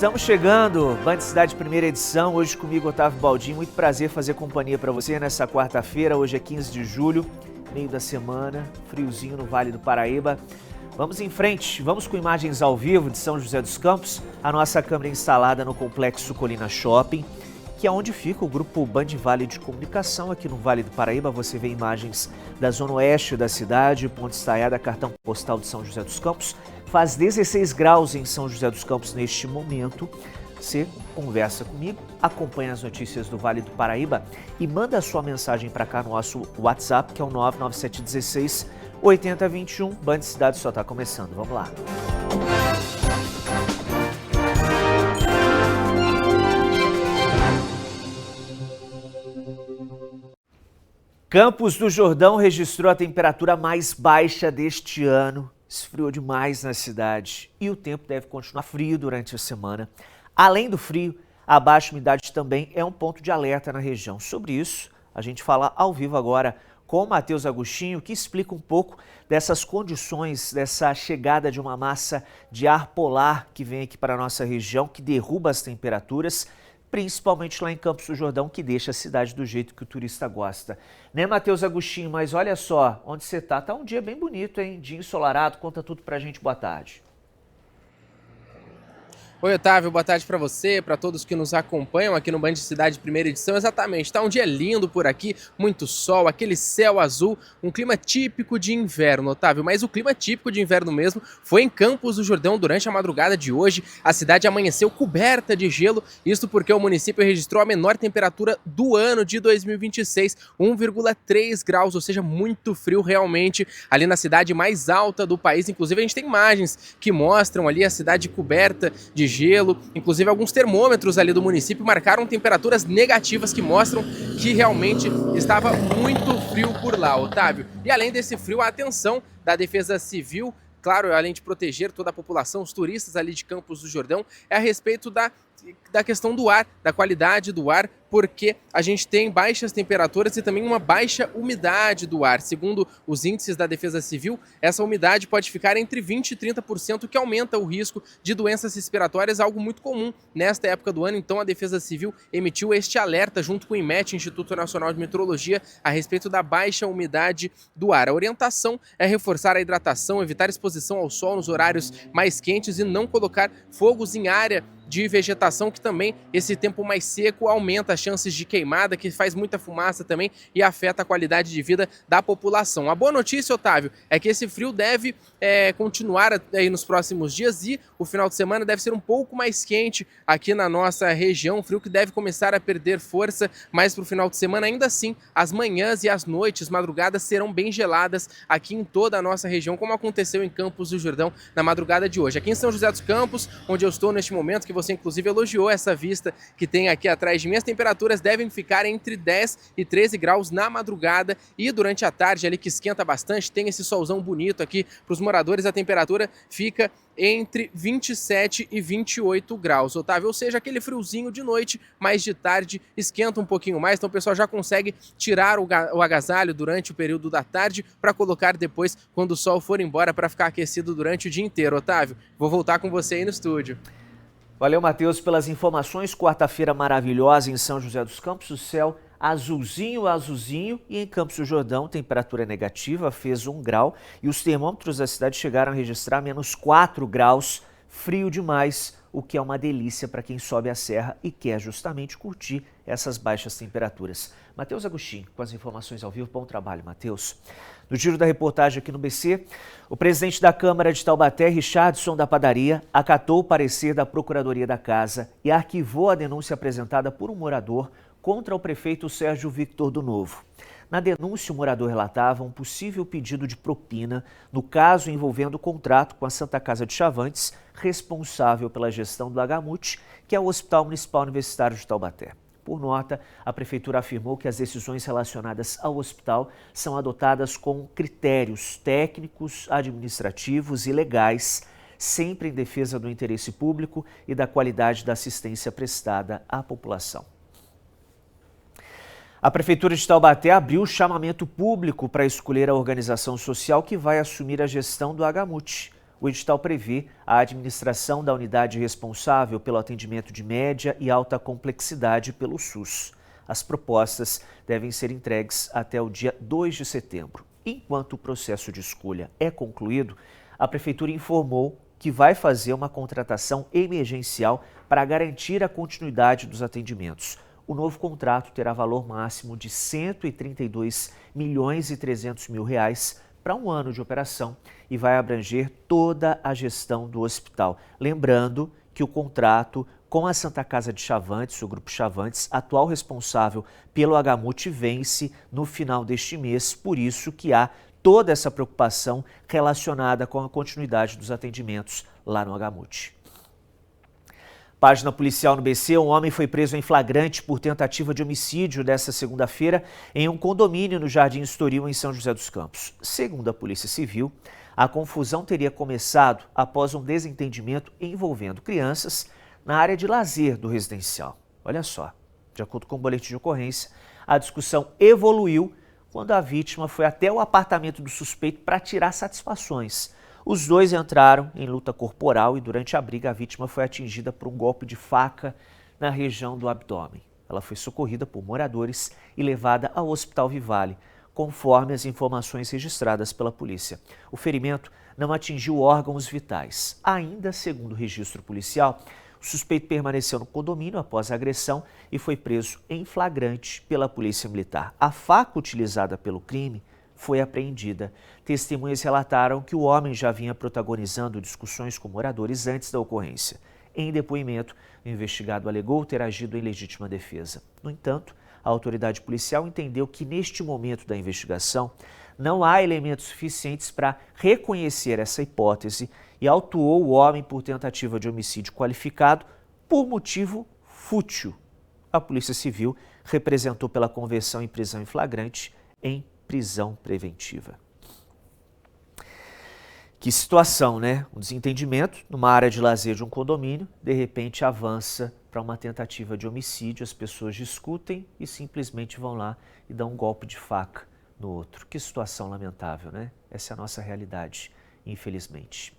Estamos chegando, Band Cidade primeira edição, hoje comigo Otávio Baldin, muito prazer fazer companhia para você nessa quarta-feira, hoje é 15 de julho, meio da semana, friozinho no Vale do Paraíba. Vamos em frente, vamos com imagens ao vivo de São José dos Campos, a nossa câmera instalada no Complexo Colina Shopping, que é onde fica o grupo Band Vale de Comunicação, aqui no Vale do Paraíba. Você vê imagens da zona oeste da cidade, Ponte Estaiada, cartão postal de São José dos Campos. Faz 16 graus em São José dos Campos neste momento. Você conversa comigo, acompanha as notícias do Vale do Paraíba e manda a sua mensagem para cá no nosso WhatsApp, que é o 99716 8021. Band Cidade só está começando. Vamos lá. Campos do Jordão registrou a temperatura mais baixa deste ano. Esfriou demais na cidade e o tempo deve continuar frio durante a semana. Além do frio, a baixa umidade também é um ponto de alerta na região. Sobre isso, a gente fala ao vivo agora com o Matheus Agostinho, que explica um pouco dessas condições, dessa chegada de uma massa de ar polar que vem aqui para a nossa região, que derruba as temperaturas, principalmente lá em Campos do Jordão, que deixa a cidade do jeito que o turista gosta. Né, Matheus Agostinho? Mas olha só, onde você tá um dia bem bonito, hein? Dia ensolarado, conta tudo pra gente, boa tarde. Oi, Otávio, boa tarde para você, para todos que nos acompanham aqui no Band Cidade primeira edição. Exatamente, tá um dia lindo por aqui, muito sol, aquele céu azul, um clima típico de inverno, Otávio. Mas o clima típico de inverno mesmo foi em Campos do Jordão durante a madrugada de hoje. A cidade amanheceu coberta de gelo, isso porque o município registrou a menor temperatura do ano de 2026, 1,3 graus, ou seja, muito frio realmente ali na cidade mais alta do país. Inclusive a gente tem imagens que mostram ali a cidade coberta de gelo, inclusive alguns termômetros ali do município marcaram temperaturas negativas que mostram que realmente estava muito frio por lá, Otávio. E além desse frio, a atenção da Defesa Civil, claro, além de proteger toda a população, os turistas ali de Campos do Jordão, é a respeito da questão do ar, da qualidade do ar, porque a gente tem baixas temperaturas e também uma baixa umidade do ar. Segundo os índices da Defesa Civil, essa umidade pode ficar entre 20% e 30%, que aumenta o risco de doenças respiratórias, algo muito comum nesta época do ano. Então a Defesa Civil emitiu este alerta junto com o IMET, Instituto Nacional de Meteorologia, a respeito da baixa umidade do ar. A orientação é reforçar a hidratação, evitar exposição ao sol nos horários mais quentes e não colocar fogos em área de vegetação, que também esse tempo mais seco aumenta as chances de queimada, que faz muita fumaça também e afeta a qualidade de vida da população. A boa notícia, Otávio, é que esse frio deve continuar aí nos próximos dias e o final de semana deve ser um pouco mais quente aqui na nossa região, frio que deve começar a perder força mais para o final de semana. Ainda assim, as manhãs e as noites, madrugadas serão bem geladas aqui em toda a nossa região, como aconteceu em Campos do Jordão na madrugada de hoje. Aqui em São José dos Campos, onde eu estou neste momento, que você inclusive elogiou essa vista que tem aqui atrás de mim, as temperaturas devem ficar entre 10 e 13 graus na madrugada e durante a tarde ali, que esquenta bastante, tem esse solzão bonito aqui para os moradores, a temperatura fica entre 27 e 28 graus, Otávio, ou seja, aquele friozinho de noite, mas de tarde esquenta um pouquinho mais, então o pessoal já consegue tirar o agasalho durante o período da tarde para colocar depois quando o sol for embora para ficar aquecido durante o dia inteiro, Otávio. Vou voltar com você aí no estúdio. Valeu, Matheus, pelas informações. Quarta-feira maravilhosa em São José dos Campos, o céu azulzinho, e em Campos do Jordão, temperatura negativa, fez 1 grau e os termômetros da cidade chegaram a registrar menos 4 graus, frio demais, o que é uma delícia para quem sobe a serra e quer justamente curtir essas baixas temperaturas. Matheus Agostinho, com as informações ao vivo, bom trabalho, Matheus. No giro da reportagem aqui no BC, o presidente da Câmara de Taubaté, Richardson da Padaria, acatou o parecer da Procuradoria da Casa e arquivou a denúncia apresentada por um morador contra o prefeito Sérgio Victor do Novo. Na denúncia, o morador relatava um possível pedido de propina no caso envolvendo o contrato com a Santa Casa de Chavantes, responsável pela gestão do Agamute, que é o Hospital Municipal Universitário de Taubaté. Por nota, a Prefeitura afirmou que as decisões relacionadas ao hospital são adotadas com critérios técnicos, administrativos e legais, sempre em defesa do interesse público e da qualidade da assistência prestada à população. A Prefeitura de Taubaté abriu o chamamento público para escolher a organização social que vai assumir a gestão do Agamute. O edital prevê a administração da unidade responsável pelo atendimento de média e alta complexidade pelo SUS. As propostas devem ser entregues até o dia 2 de setembro. Enquanto o processo de escolha é concluído, a Prefeitura informou que vai fazer uma contratação emergencial para garantir a continuidade dos atendimentos. O novo contrato terá valor máximo de R$ 132.300.000 para um ano de operação e vai abranger toda a gestão do hospital. Lembrando que o contrato com a Santa Casa de Chavantes, o Grupo Chavantes, atual responsável pelo HMUT, vence no final deste mês, por isso que há toda essa preocupação relacionada com a continuidade dos atendimentos lá no HMUT. Página policial no BC, um homem foi preso em flagrante por tentativa de homicídio desta segunda-feira em um condomínio no Jardim Estoril, em São José dos Campos. Segundo a Polícia Civil, a confusão teria começado após um desentendimento envolvendo crianças na área de lazer do residencial. Olha só, de acordo com o boletim de ocorrência, a discussão evoluiu quando a vítima foi até o apartamento do suspeito para tirar satisfações. Os dois entraram em luta corporal e durante a briga a vítima foi atingida por um golpe de faca na região do abdômen. Ela foi socorrida por moradores e levada ao Hospital Vivale, conforme as informações registradas pela polícia. O ferimento não atingiu órgãos vitais. Ainda segundo o registro policial, o suspeito permaneceu no condomínio após a agressão e foi preso em flagrante pela Polícia Militar. A faca utilizada pelo crime foi apreendida. Testemunhas relataram que o homem já vinha protagonizando discussões com moradores antes da ocorrência. Em depoimento, o investigado alegou ter agido em legítima defesa. No entanto, a autoridade policial entendeu que neste momento da investigação não há elementos suficientes para reconhecer essa hipótese e autuou o homem por tentativa de homicídio qualificado por motivo fútil. A Polícia Civil representou pela conversão em prisão em flagrante em prisão preventiva. Que situação, né? Um desentendimento numa área de lazer de um condomínio, de repente avança para uma tentativa de homicídio, as pessoas discutem e simplesmente vão lá e dão um golpe de faca no outro. Que situação lamentável, né? Essa é a nossa realidade, infelizmente.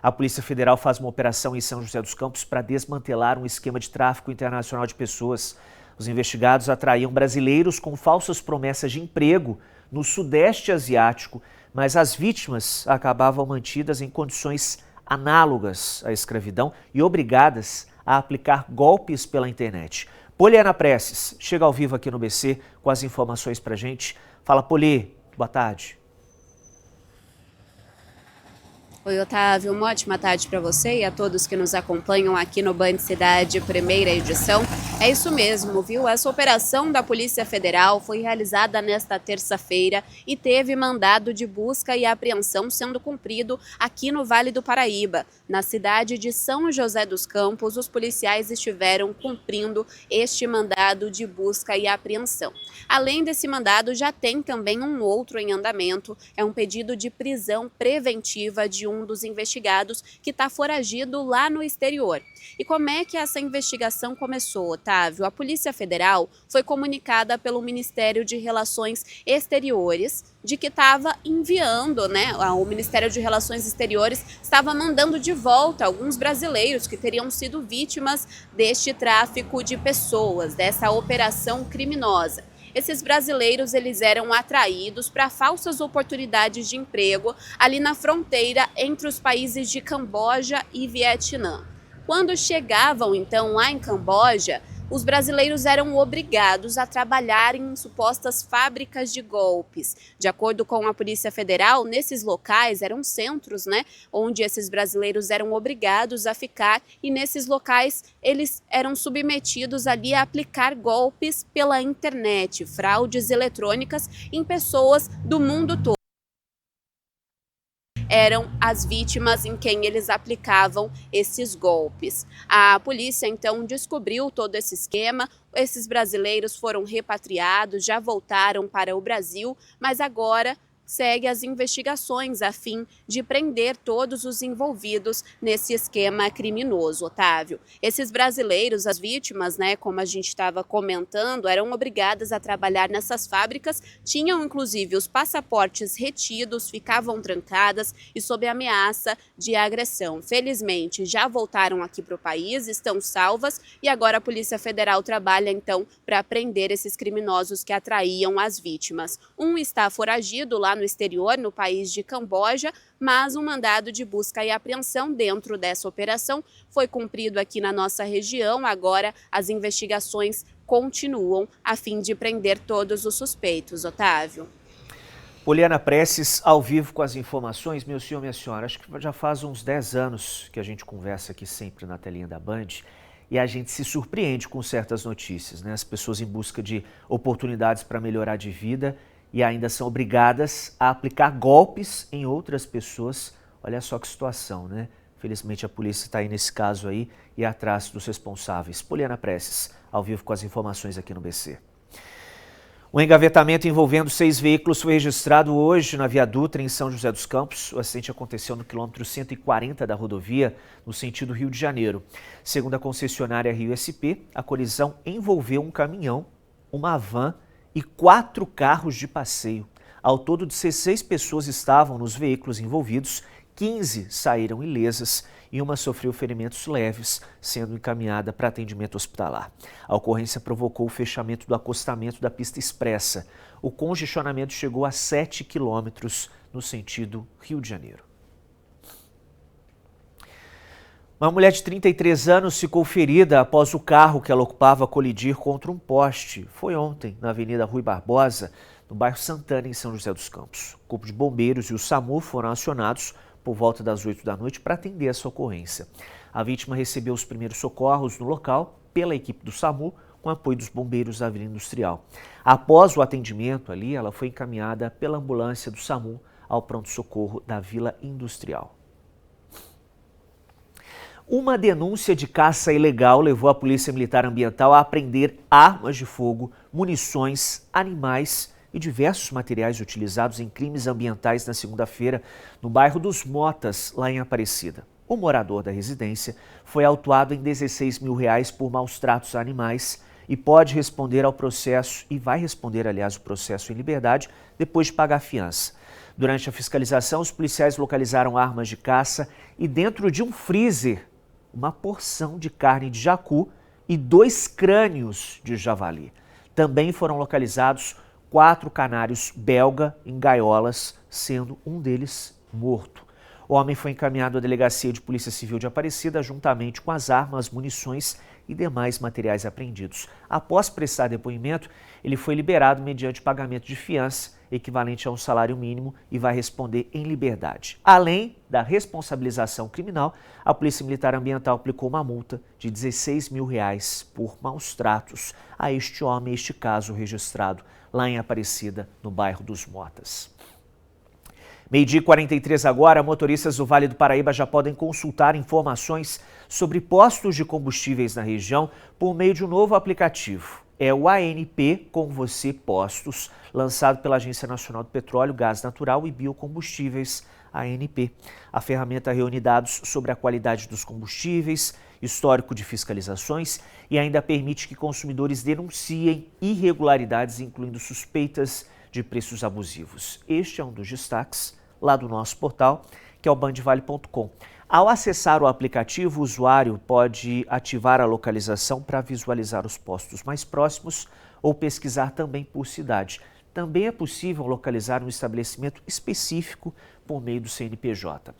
A Polícia Federal faz uma operação em São José dos Campos para desmantelar um esquema de tráfico internacional de pessoas. Os investigados atraíam brasileiros com falsas promessas de emprego no Sudeste Asiático, mas as vítimas acabavam mantidas em condições análogas à escravidão e obrigadas a aplicar golpes pela internet. Poliana Prestes chega ao vivo aqui no BC com as informações pra gente. Fala, Poli, boa tarde. Oi, Otávio, uma ótima tarde para você e a todos que nos acompanham aqui no Band Cidade, primeira edição. É isso mesmo, viu? Essa operação da Polícia Federal foi realizada nesta terça-feira e teve mandado de busca e apreensão sendo cumprido aqui no Vale do Paraíba. Na cidade de São José dos Campos, os policiais estiveram cumprindo este mandado de busca e apreensão. Além desse mandado, já tem também um outro em andamento, é um pedido de prisão preventiva de um dos investigados que está foragido lá no exterior. E como é que essa investigação começou, Otávio? A Polícia Federal foi comunicada pelo Ministério de Relações Exteriores de que estava enviando, o Ministério de Relações Exteriores estava mandando de volta alguns brasileiros que teriam sido vítimas deste tráfico de pessoas, dessa operação criminosa. Esses brasileiros eles eram atraídos para falsas oportunidades de emprego ali na fronteira entre os países de Camboja e Vietnã. Quando chegavam então lá em Camboja, os brasileiros eram obrigados a trabalhar em supostas fábricas de golpes. De acordo com a Polícia Federal, nesses locais eram centros, onde esses brasileiros eram obrigados a ficar e nesses locais eles eram submetidos ali a aplicar golpes pela internet, fraudes eletrônicas em pessoas do mundo todo. Eram as vítimas em quem eles aplicavam esses golpes. A polícia então descobriu todo esse esquema, esses brasileiros foram repatriados, já voltaram para o Brasil, mas agora segue as investigações a fim de prender todos os envolvidos nesse esquema criminoso, Otávio. Esses brasileiros, as vítimas, como a gente estava comentando, eram obrigadas a trabalhar nessas fábricas, tinham inclusive os passaportes retidos, ficavam trancadas e sob ameaça de agressão. Felizmente, já voltaram aqui para o país, estão salvas e agora a Polícia Federal trabalha então para prender esses criminosos que atraíam as vítimas. Um está foragido lá no exterior, no país de Camboja, mas um mandado de busca e apreensão dentro dessa operação foi cumprido aqui na nossa região. Agora as investigações continuam a fim de prender todos os suspeitos, Otávio. Poliana Prestes, ao vivo com as informações. Meu senhor, minha senhora, acho que já faz uns 10 anos que a gente conversa aqui sempre na telinha da Band e a gente se surpreende com certas notícias, As pessoas em busca de oportunidades para melhorar de vida e ainda são obrigadas a aplicar golpes em outras pessoas. Olha só que situação, Felizmente a polícia está aí nesse caso aí e atrás dos responsáveis. Poliana Prestes, ao vivo com as informações aqui no BC. O engavetamento envolvendo 6 veículos foi registrado hoje na Via Dutra, em São José dos Campos. O acidente aconteceu no quilômetro 140 da rodovia, no sentido Rio de Janeiro. Segundo a concessionária Rio SP, a colisão envolveu um caminhão, uma van e 4 carros de passeio. Ao todo, 16 pessoas estavam nos veículos envolvidos, 15 saíram ilesas e uma sofreu ferimentos leves, sendo encaminhada para atendimento hospitalar. A ocorrência provocou o fechamento do acostamento da pista expressa. O congestionamento chegou a 7 quilômetros no sentido Rio de Janeiro. Uma mulher de 33 anos ficou ferida após o carro que ela ocupava colidir contra um poste. Foi ontem, na Avenida Rui Barbosa, no bairro Santana, em São José dos Campos. O Corpo de Bombeiros e o SAMU foram acionados por volta das 8 da noite para atender essa ocorrência. A vítima recebeu os primeiros socorros no local pela equipe do SAMU, com apoio dos bombeiros da Avenida Industrial. Após o atendimento ali, ela foi encaminhada pela ambulância do SAMU ao pronto-socorro da Vila Industrial. Uma denúncia de caça ilegal levou a Polícia Militar Ambiental a apreender armas de fogo, munições, animais e diversos materiais utilizados em crimes ambientais na segunda-feira no bairro dos Motas, lá em Aparecida. O morador da residência foi autuado em R$16 mil por maus tratos a animais e pode responder ao processo, e vai responder, aliás, o processo em liberdade, depois de pagar fiança. Durante a fiscalização, os policiais localizaram armas de caça e dentro de um freezer, uma porção de carne de jacu e 2 crânios de javali. Também foram localizados 4 canários belga em gaiolas, sendo um deles morto. O homem foi encaminhado à Delegacia de Polícia Civil de Aparecida, juntamente com as armas, munições e demais materiais apreendidos. Após prestar depoimento, ele foi liberado mediante pagamento de fiança, equivalente a um salário mínimo, e vai responder em liberdade. Além da responsabilização criminal, a Polícia Militar Ambiental aplicou uma multa de R$16 mil por maus tratos a este homem, este caso registrado lá em Aparecida, no bairro dos Motas. 12h43 agora, motoristas do Vale do Paraíba já podem consultar informações sobre postos de combustíveis na região por meio de um novo aplicativo. É o ANP Com Você Postos, lançado pela Agência Nacional do Petróleo, Gás Natural e Biocombustíveis, ANP. A ferramenta reúne dados sobre a qualidade dos combustíveis, histórico de fiscalizações e ainda permite que consumidores denunciem irregularidades, incluindo suspeitas de preços abusivos. Este é um dos destaques lá do nosso portal, que é o bandvale.com. Ao acessar o aplicativo, o usuário pode ativar a localização para visualizar os postos mais próximos ou pesquisar também por cidade. Também é possível localizar um estabelecimento específico por meio do CNPJ.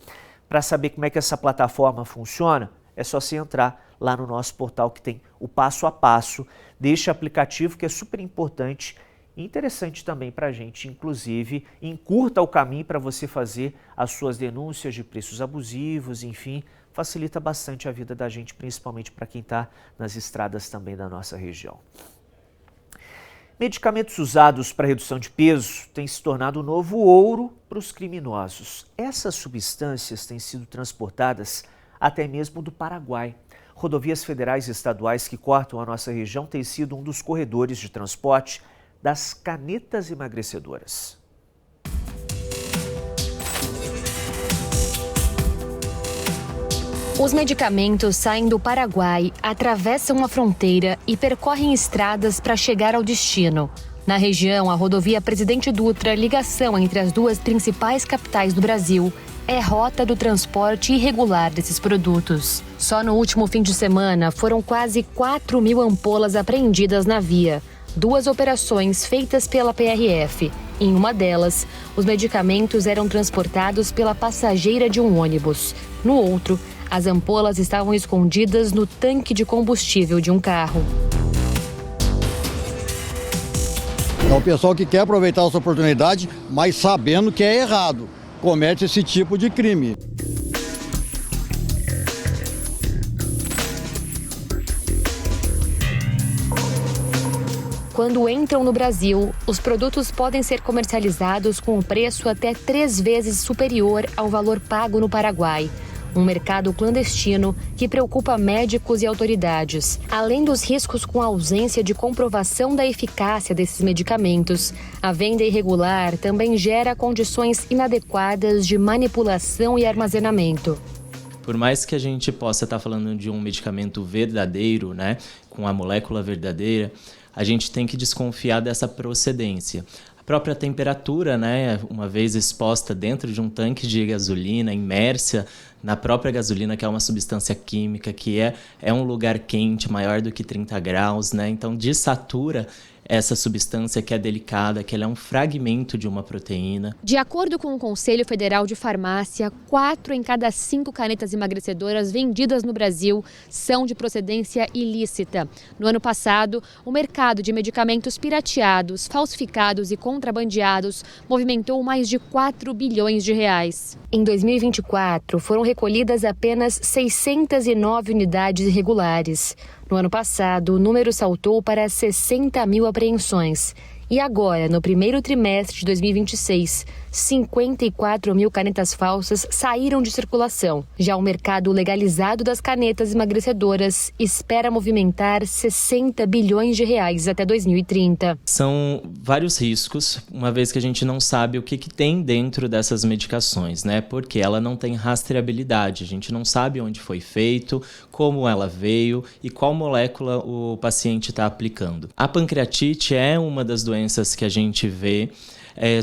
Para saber como é que essa plataforma funciona, é só você entrar lá no nosso portal, que tem o passo a passo deste aplicativo, que é super importante e interessante também para a gente, inclusive, encurta o caminho para você fazer as suas denúncias de preços abusivos, enfim, facilita bastante a vida da gente, principalmente para quem está nas estradas também da nossa região. Medicamentos usados para redução de peso têm se tornado o novo ouro para os criminosos. Essas substâncias têm sido transportadas até mesmo do Paraguai. Rodovias federais e estaduais que cortam a nossa região têm sido um dos corredores de transporte das canetas emagrecedoras. Os medicamentos saem do Paraguai, atravessam a fronteira e percorrem estradas para chegar ao destino. Na região, a rodovia Presidente Dutra, ligação entre as duas principais capitais do Brasil, é rota do transporte irregular desses produtos. Só no último fim de semana, foram quase 4.000 ampolas apreendidas na via. 2 operações feitas pela PRF. Em uma delas, os medicamentos eram transportados pela passageira de um ônibus. No outro, as ampolas estavam escondidas no tanque de combustível de um carro. É o pessoal que quer aproveitar essa oportunidade, mas sabendo que é errado, comete esse tipo de crime. Quando entram no Brasil, os produtos podem ser comercializados com um preço até 3 vezes superior ao valor pago no Paraguai. Um mercado clandestino que preocupa médicos e autoridades. Além dos riscos com a ausência de comprovação da eficácia desses medicamentos, a venda irregular também gera condições inadequadas de manipulação e armazenamento. Por mais que a gente possa estar falando de um medicamento verdadeiro, né, com a molécula verdadeira, a gente tem que desconfiar dessa procedência. A própria temperatura, né, uma vez exposta dentro de um tanque de gasolina, imersa na própria gasolina, que é uma substância química, que é um lugar quente, maior do que 30 graus, né? Então desatura essa substância que é delicada, que ela é um fragmento de uma proteína. De acordo com o Conselho Federal de Farmácia, 4 em cada 5 canetas emagrecedoras vendidas no Brasil são de procedência ilícita. No ano passado, o mercado de medicamentos pirateados, falsificados e contrabandeados movimentou mais de 4 bilhões de reais. Em 2024, foram recolhidas apenas 609 unidades irregulares. No ano passado, o número saltou para 60.000 apreensões. E agora, no primeiro trimestre de 2026, 54.000 canetas falsas saíram de circulação. Já o mercado legalizado das canetas emagrecedoras espera movimentar 60 bilhões de reais até 2030. São vários riscos, uma vez que a gente não sabe o que tem dentro dessas medicações, né? Porque ela não tem rastreabilidade, a gente não sabe onde foi feito, como ela veio e qual molécula o paciente está aplicando. A pancreatite é uma das doenças que a gente vê,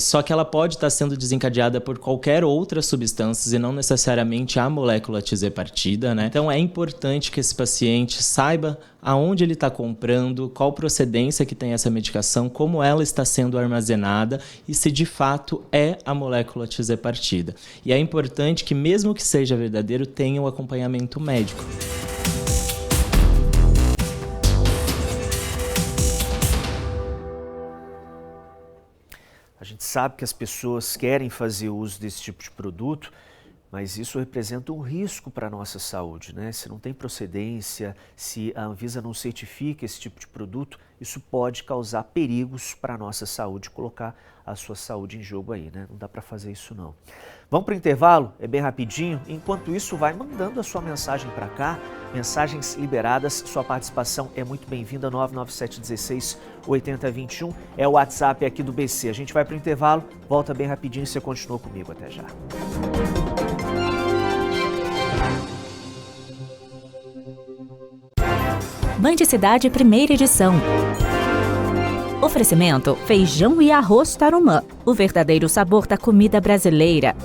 só que ela pode estar sendo desencadeada por qualquer outra substância e não necessariamente a molécula TZ-partida, né? Então é importante que esse paciente saiba aonde ele está comprando, qual procedência que tem essa medicação, como ela está sendo armazenada e se de fato é a molécula TZ-partida. E é importante que, mesmo que seja verdadeiro, tenha um acompanhamento médico. A gente sabe que as pessoas querem fazer uso desse tipo de produto, mas isso representa um risco para a nossa saúde, né? Se não tem procedência, se a Anvisa não certifica esse tipo de produto, isso pode causar perigos para a nossa saúde, colocar a sua saúde em jogo aí, né? Não dá para fazer isso não. Vamos para o intervalo? É bem rapidinho. Enquanto isso, vai mandando a sua mensagem para cá. Mensagens liberadas, sua participação é muito bem-vinda. 99716-8021 é o WhatsApp aqui do BC. A gente vai para o intervalo, volta bem rapidinho e você continua comigo. Até já. Band Cidade, primeira edição. Oferecimento: feijão e arroz Tarumã, o verdadeiro sabor da comida brasileira.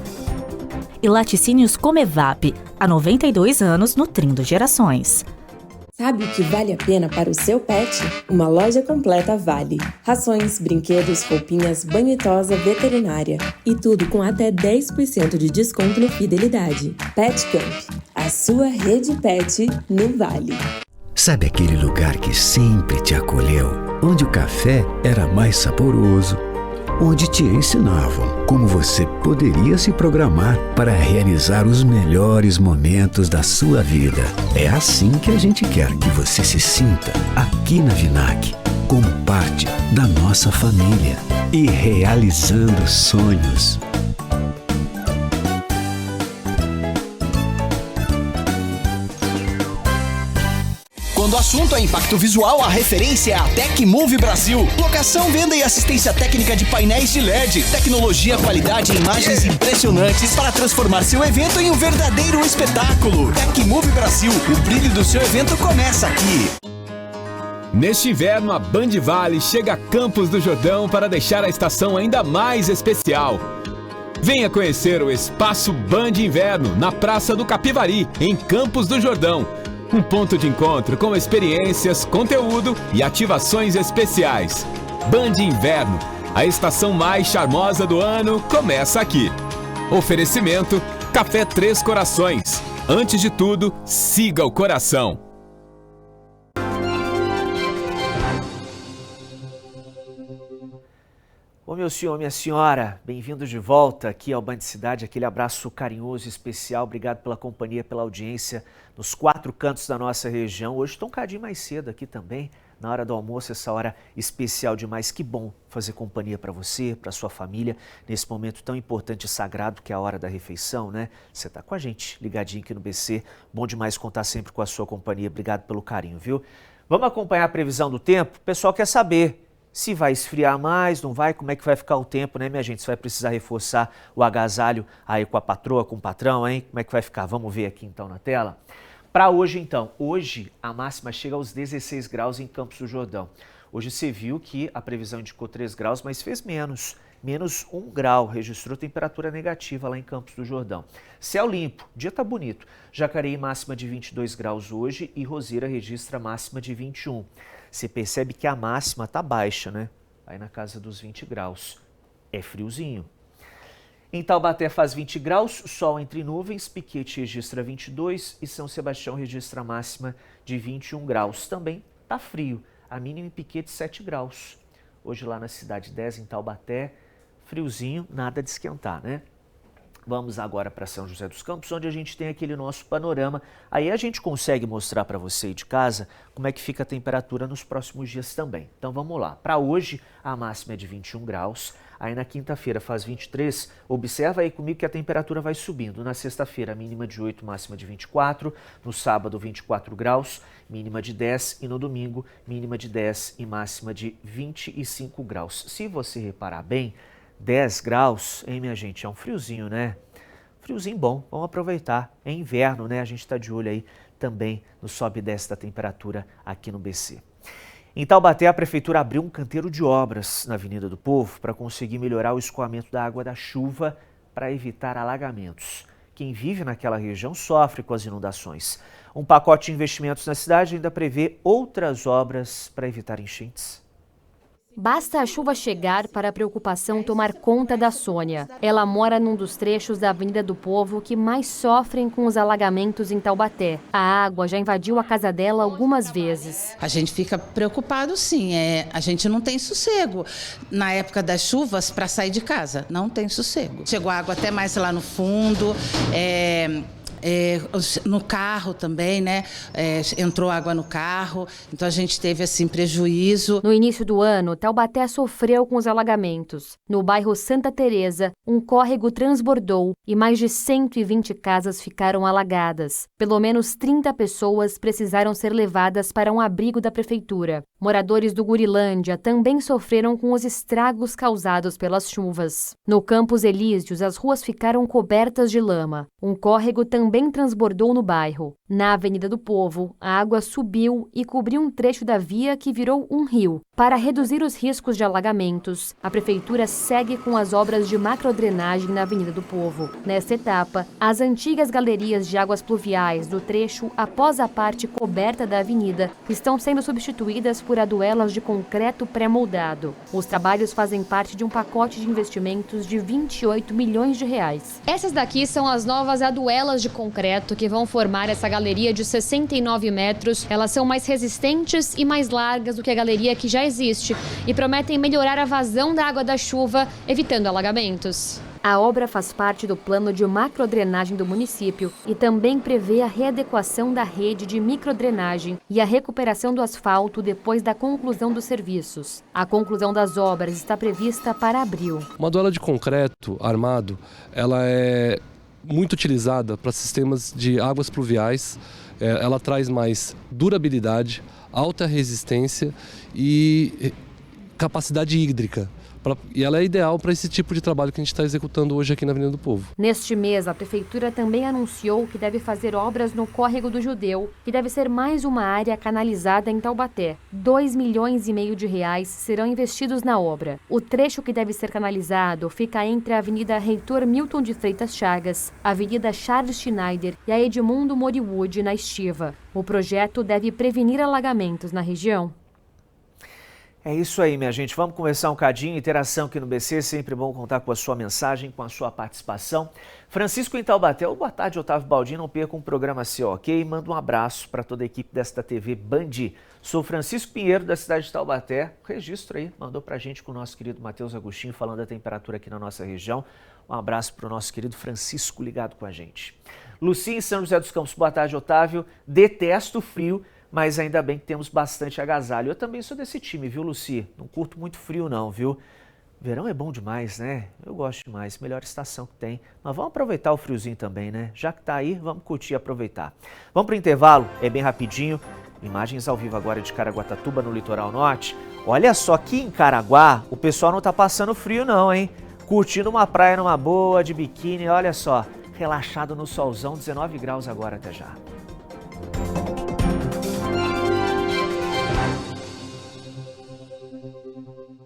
E Laticínios Comevap, há 92 anos, nutrindo gerações. Sabe o que vale a pena para o seu pet? Uma loja completa Vale. Rações, brinquedos, roupinhas, banho e tosa, veterinária. E tudo com até 10% de desconto no Fidelidade. Pet Camp, a sua rede pet no Vale. Sabe aquele lugar que sempre te acolheu? Onde o café era mais saboroso? Onde te ensinavam como você poderia se programar para realizar os melhores momentos da sua vida. É assim que a gente quer que você se sinta aqui na Vinac, como parte da nossa família e realizando sonhos. Quando o assunto é impacto visual, a referência é a Tecmove Brasil. Locação, venda e assistência técnica de painéis de LED. Tecnologia, qualidade e imagens impressionantes para transformar seu evento em um verdadeiro espetáculo. Tecmove Brasil, o brilho do seu evento começa aqui. Neste inverno, a Band Vale chega a Campos do Jordão para deixar a estação ainda mais especial. Venha conhecer o Espaço Band Inverno, na Praça do Capivari, em Campos do Jordão. Um ponto de encontro com experiências, conteúdo e ativações especiais. Band Inverno, a estação mais charmosa do ano, começa aqui. Oferecimento, Café Três Corações. Antes de tudo, siga o coração. Ô meu senhor, minha senhora, bem-vindos de volta aqui ao Band Cidade, aquele abraço carinhoso e especial, obrigado pela companhia, pela audiência nos 4 cantos da nossa região. Hoje estou um cadinho mais cedo aqui também, na hora do almoço, essa hora especial demais. Que bom fazer companhia para você, para sua família, nesse momento tão importante e sagrado que é a hora da refeição, né? Você está com a gente, ligadinho aqui no BC, bom demais contar sempre com a sua companhia, obrigado pelo carinho, viu? Vamos acompanhar a previsão do tempo? O pessoal quer saber se vai esfriar mais, não vai, como é que vai ficar o tempo, né, minha gente? Você vai precisar reforçar o agasalho aí com a patroa, com o patrão, hein? Como é que vai ficar? Vamos ver aqui então na tela. Para hoje então, hoje a máxima chega aos 16 graus em Campos do Jordão. Hoje você viu que a previsão indicou 3 graus, mas fez menos 1 grau, registrou temperatura negativa lá em Campos do Jordão. Céu limpo, dia tá bonito. Jacareí máxima de 22 graus hoje e Roseira registra máxima de 21. Você percebe que a máxima tá baixa, né? Aí na casa dos 20 graus. É friozinho. Em Taubaté faz 20 graus, sol entre nuvens, Piquete registra 22 e São Sebastião registra máxima de 21 graus. Também tá frio, a mínima em Piquete 7 graus. Hoje lá na cidade 10, em Taubaté, friozinho, nada de esquentar, né? Vamos agora para São José dos Campos, onde a gente tem aquele nosso panorama. Aí a gente consegue mostrar para você de casa como é que fica a temperatura nos próximos dias também. Então vamos lá. Para hoje, a máxima é de 21 graus. Aí na quinta-feira faz 23. Observa aí comigo que a temperatura vai subindo. Na sexta-feira, mínima de 8, máxima de 24. No sábado, 24 graus, mínima de 10. E no domingo, mínima de 10 e máxima de 25 graus. Se você reparar bem, 10 graus, hein, minha gente? É um friozinho, né? Friozinho bom, vamos aproveitar. É inverno, né? A gente está de olho aí também no sobe e desce da temperatura aqui no BC. Em Taubaté, a prefeitura abriu um canteiro de obras na Avenida do Povo para conseguir melhorar o escoamento da água da chuva para evitar alagamentos. Quem vive naquela região sofre com as inundações. Um pacote de investimentos na cidade ainda prevê outras obras para evitar enchentes. Basta a chuva chegar para a preocupação tomar conta da Sônia. Ela mora num dos trechos da Avenida do Povo que mais sofrem com os alagamentos em Taubaté. A água já invadiu a casa dela algumas vezes. A gente fica preocupado, sim. A gente não tem sossego. Na época das chuvas, para sair de casa, não tem sossego. Chegou água até mais lá no fundo. No carro também, né? Entrou água no carro, então a gente teve assim prejuízo. No início do ano, Taubaté sofreu com os alagamentos. No bairro Santa Teresa, um córrego transbordou e mais de 120 casas ficaram alagadas. Pelo menos 30 pessoas precisaram ser levadas para um abrigo da prefeitura. Moradores do Gurilândia também sofreram com os estragos causados pelas chuvas. No Campos Elíseos, as ruas ficaram cobertas de lama. Um córrego também transbordou no bairro. Na Avenida do Povo, a água subiu e cobriu um trecho da via que virou um rio. Para reduzir os riscos de alagamentos, a prefeitura segue com as obras de macrodrenagem na Avenida do Povo. Nesta etapa, as antigas galerias de águas pluviais do trecho após a parte coberta da avenida estão sendo substituídas por aduelas de concreto pré-moldado. Os trabalhos fazem parte de um pacote de investimentos de 28 milhões de reais. Essas daqui são as novas aduelas de concreto que vão formar essa galeria de 69 metros. Elas são mais resistentes e mais largas do que a galeria que já existe e prometem melhorar a vazão da água da chuva, evitando alagamentos. A obra faz parte do plano de macrodrenagem do município e também prevê a readequação da rede de microdrenagem e a recuperação do asfalto depois da conclusão dos serviços. A conclusão das obras está prevista para abril. Uma aduela de concreto armado, ela é muito utilizada para sistemas de águas pluviais ela traz mais durabilidade, alta resistência e capacidade hídrica. E ela é ideal para esse tipo de trabalho que a gente está executando hoje aqui na Avenida do Povo. Neste mês, a Prefeitura também anunciou que deve fazer obras no Córrego do Judeu, que deve ser mais uma área canalizada em Taubaté. R$2,5 milhões serão investidos na obra. O trecho que deve ser canalizado fica entre a Avenida Reitor Milton de Freitas Chagas, a Avenida Charles Schneider e a Edmundo Moriwood, na Estiva. O projeto deve prevenir alagamentos na região. É isso aí, minha gente. Vamos conversar um cadinho. Interação aqui no BC. Sempre bom contar com a sua mensagem, com a sua participação. Francisco em Taubaté. Boa tarde, Otávio Baldin. Não perca um programa seu, ok? Manda um abraço para toda a equipe desta TV Band. Sou Francisco Pinheiro, da cidade de Taubaté. O registro aí mandou para a gente com o nosso querido Matheus Agostinho, falando da temperatura aqui na nossa região. Um abraço para o nosso querido Francisco ligado com a gente. Luci em São José dos Campos. Boa tarde, Otávio. Detesto o frio, mas ainda bem que temos bastante agasalho. Eu também sou desse time, viu, Luci? Não curto muito frio não, viu? Verão é bom demais, né? Eu gosto demais, melhor estação que tem. Mas vamos aproveitar o friozinho também, né? Já que tá aí, vamos curtir e aproveitar. Vamos para o intervalo, é bem rapidinho. Imagens ao vivo agora de Caraguatatuba, no litoral norte. Olha só, aqui em Caraguá, o pessoal não tá passando frio não, hein? Curtindo uma praia numa boa, de biquíni, olha só. Relaxado no solzão, 19 graus agora, até já.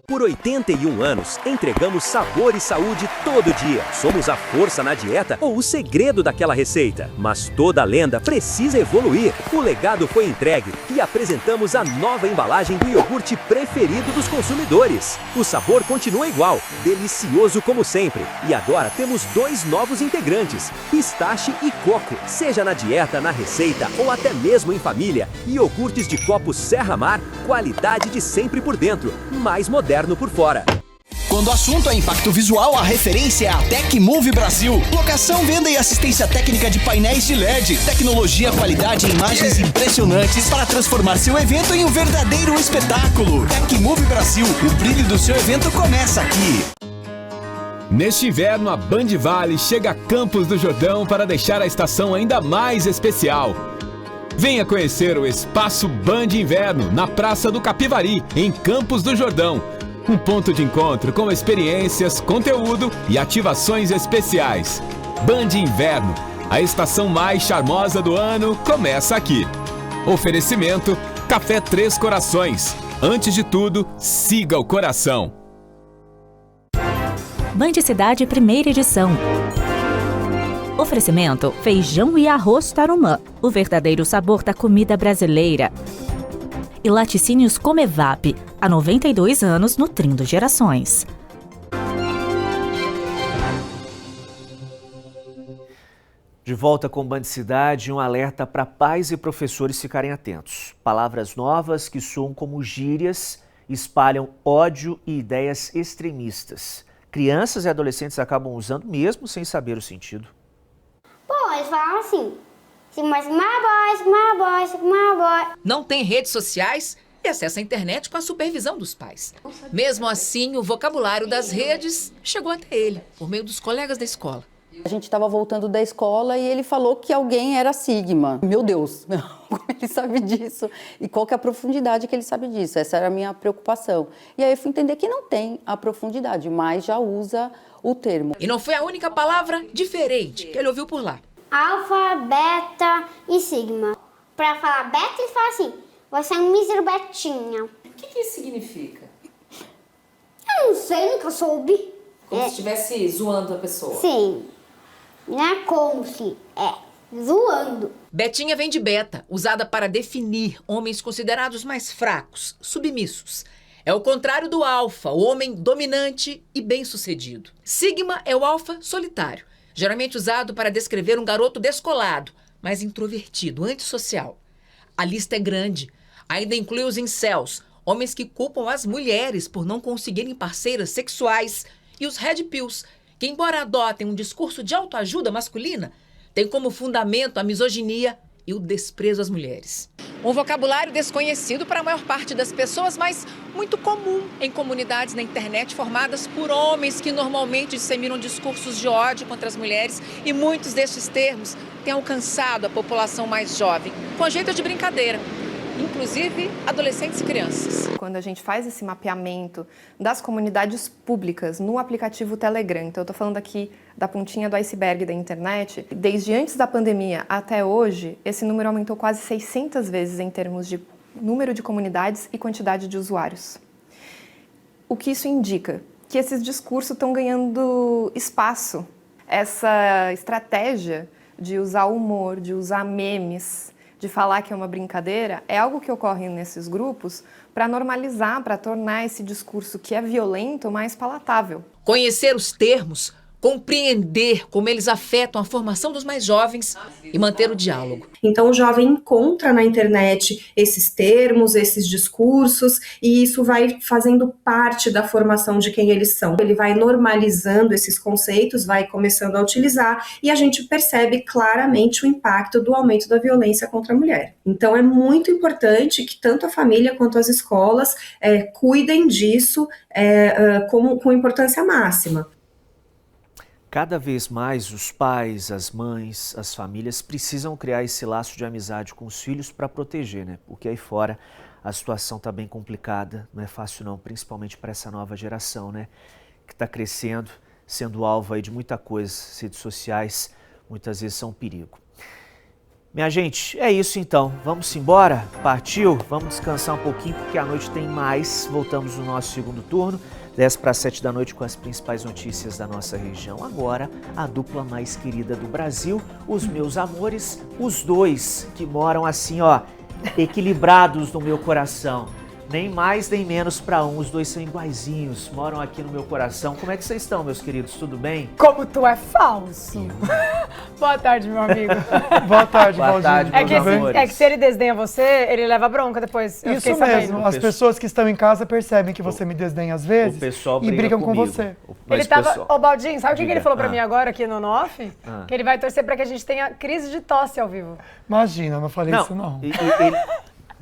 Por 81 anos, entregamos sabor e saúde todo dia. Somos a força na dieta ou o segredo daquela receita. Mas toda lenda precisa evoluir. O legado foi entregue e apresentamos a nova embalagem do iogurte preferido dos consumidores. O sabor continua igual, delicioso como sempre. E agora temos 2 novos integrantes, pistache e coco. Seja na dieta, na receita ou até mesmo em família, iogurtes de copo Serra Mar, qualidade de sempre por dentro, mais moderno por fora. Quando o assunto é impacto visual, a referência é a Tecmove Brasil. Locação, venda e assistência técnica de painéis de LED. Tecnologia, qualidade e imagens impressionantes para transformar seu evento em um verdadeiro espetáculo. Tecmove Brasil, o brilho do seu evento começa aqui. Neste inverno, a Band Vale chega a Campos do Jordão para deixar a estação ainda mais especial. Venha conhecer o Espaço Band Inverno, na Praça do Capivari, em Campos do Jordão. Um ponto de encontro com experiências, conteúdo e ativações especiais. Band Inverno, a estação mais charmosa do ano, começa aqui. Oferecimento, Café Três Corações. Antes de tudo, siga o coração. Band Cidade, primeira edição. Oferecimento: feijão e arroz Tarumã, o verdadeiro sabor da comida brasileira. E Laticínios Comevap, há 92 anos, nutrindo gerações. De volta com Band Cidade, um alerta para pais e professores ficarem atentos. Palavras novas que soam como gírias espalham ódio e ideias extremistas. Crianças e adolescentes acabam usando mesmo sem saber o sentido. Bom, eles falam assim, mas my boy. Não tem redes sociais e acessa a internet com a supervisão dos pais. Mesmo assim, o vocabulário das redes chegou até ele, por meio dos colegas da escola. A gente estava voltando da escola e ele falou que alguém era Sigma. Meu Deus, como ele sabe disso? E qual que é a profundidade que ele sabe disso? Essa era a minha preocupação. E aí eu fui entender que não tem a profundidade, mas já usa o termo. E não foi a única palavra diferente que ele ouviu por lá. Alfa, beta e sigma. Para falar beta, ele fala assim, você é um mísero betinha. O que isso significa? Eu não sei, nunca soube. Como se estivesse zoando a pessoa. Sim. Não é como se, zoando. Betinha vem de beta, usada para definir homens considerados mais fracos, submissos. É o contrário do alfa, o homem dominante e bem-sucedido. Sigma é o alfa solitário, geralmente usado para descrever um garoto descolado, mais introvertido, antissocial. A lista é grande. Ainda inclui os incels, homens que culpam as mulheres por não conseguirem parceiras sexuais, e os red pills, que, embora adotem um discurso de autoajuda masculina, têm como fundamento a misoginia e o desprezo às mulheres. Um vocabulário desconhecido para a maior parte das pessoas, mas muito comum em comunidades na internet formadas por homens que normalmente disseminam discursos de ódio contra as mulheres, e muitos destes termos têm alcançado a população mais jovem, com jeito de brincadeira, inclusive adolescentes e crianças. Quando a gente faz esse mapeamento das comunidades públicas no aplicativo Telegram, então eu estou falando aqui da pontinha do iceberg da internet, desde antes da pandemia até hoje, esse número aumentou quase 600 vezes em termos de número de comunidades e quantidade de usuários. O que isso indica? Que esses discursos estão ganhando espaço. Essa estratégia de usar humor, de usar memes, de falar que é uma brincadeira, é algo que ocorre nesses grupos para normalizar, para tornar esse discurso que é violento mais palatável. Conhecer os termos, compreender como eles afetam a formação dos mais jovens e manter o diálogo. Então o jovem encontra na internet esses termos, esses discursos, e isso vai fazendo parte da formação de quem eles são. Ele vai normalizando esses conceitos, vai começando a utilizar, e a gente percebe claramente o impacto do aumento da violência contra a mulher. Então é muito importante que tanto a família quanto as escolas cuidem disso com importância máxima. Cada vez mais os pais, as mães, as famílias precisam criar esse laço de amizade com os filhos para proteger, né? Porque aí fora a situação está bem complicada, não é fácil não, principalmente para essa nova geração, né? Que está crescendo, sendo alvo aí de muita coisa. As redes sociais muitas vezes são um perigo. Minha gente, é isso então. Vamos embora? Partiu? Vamos descansar um pouquinho porque à noite tem mais. Voltamos no nosso segundo turno. 10 para 7 da noite com as principais notícias da nossa região. Agora, a dupla mais querida do Brasil, os meus amores, os dois que moram assim, ó, equilibrados no meu coração. Nem mais nem menos para um, os dois são iguaizinhos, moram aqui no meu coração. Como é que vocês estão, meus queridos? Tudo bem? Como tu é falso. Boa tarde, meu amigo. Boa tarde, Boa tarde, meus amores. É que se ele desdenha você, ele leva bronca depois. Eu Isso mesmo. As pessoas que estão em casa percebem que você me desdenha às vezes e brigam com você. Ele tava... Ô, Baldinho, sabe o que ele falou pra mim agora aqui no off? Que ele vai torcer pra que a gente tenha crise de tosse ao vivo. Imagina, eu não falei isso não.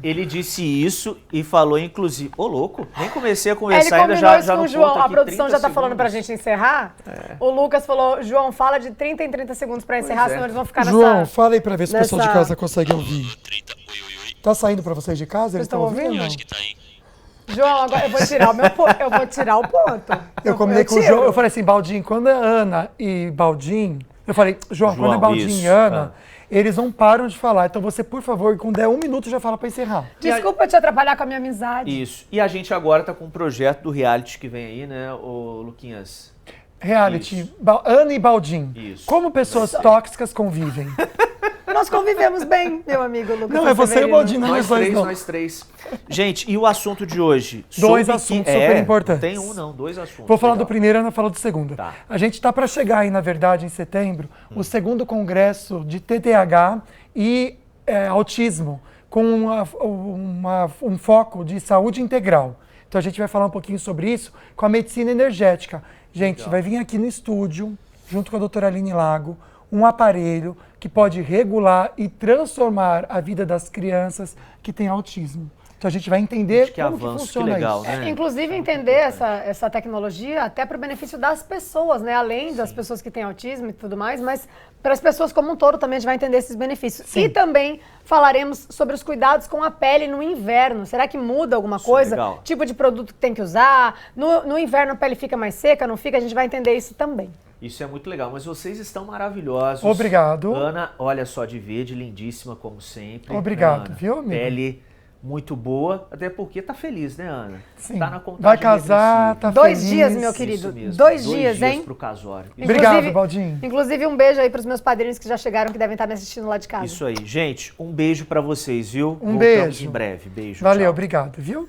Ele disse isso e falou, inclusive... Ô, louco, nem comecei a conversar ainda, já com no o João. ponto aqui, a produção já tá segundos. falando pra gente encerrar. O Lucas falou, João, fala de 30 em 30 segundos pra encerrar, senão eles vão ficar nessa... João, fala aí pra ver se o pessoal de casa consegue ouvir. Tá saindo pra vocês de casa? Eles estão ouvindo? Eu acho que tá aí. João, agora eu vou tirar o ponto. Eu combinei com o João, eu falei assim, Baldinho, quando é Ana e Baldinho... Eu falei, João, quando é Baldinho e Ana... Eles não param de falar. Então você, por favor, quando der 1 minuto, já fala pra encerrar. Desculpa te atrapalhar com a minha amizade. Isso. E a gente agora tá com um projeto do reality que vem aí, né, ô Luquinhas? Reality, Ana e Baldinho. Isso. Como pessoas tóxicas convivem. Nós convivemos bem, meu amigo Lucas. Não, é você e o Baldinho, não nós dois, três, não. Nós três. Gente, e o assunto de hoje? 2 assuntos super importantes. Tem um não, 2 assuntos. Vou falar do primeiro e Ana fala do segundo. Tá. A gente está para chegar aí, na verdade, em setembro, o segundo congresso de TDAH e autismo, com um foco de saúde integral. Então a gente vai falar um pouquinho sobre isso com a medicina energética. Gente, vai vir aqui no estúdio, junto com a doutora Aline Lago, um aparelho que pode regular e transformar a vida das crianças que têm autismo. Então a gente vai entender como que funciona legal, isso. Né? Inclusive entender essa tecnologia até para o benefício das pessoas, né? Além das pessoas que têm autismo e tudo mais, mas para as pessoas como um todo também a gente vai entender esses benefícios. Sim. E também falaremos sobre os cuidados com a pele no inverno. Será que muda alguma coisa? Legal. Tipo de produto que tem que usar? No inverno a pele fica mais seca, não fica? A gente vai entender isso também. Isso é muito legal, mas vocês estão maravilhosos. Obrigado. Ana, olha só de verde, lindíssima como sempre. Obrigado, Ana, viu, amigo? Pele muito boa, até porque tá feliz, né, Ana? Sim. Tá na contagem vai casar, tá 2 feliz. dias, meu querido. 2 dias, hein? Pro casório. Obrigado, Baldinho. Inclusive, um beijo aí pros meus padrinhos que já chegaram, que devem estar me assistindo lá de casa. Isso aí. Gente, um beijo pra vocês, viu? Um Voltamos beijo. em breve. Beijo. Valeu, tchau. obrigado, viu?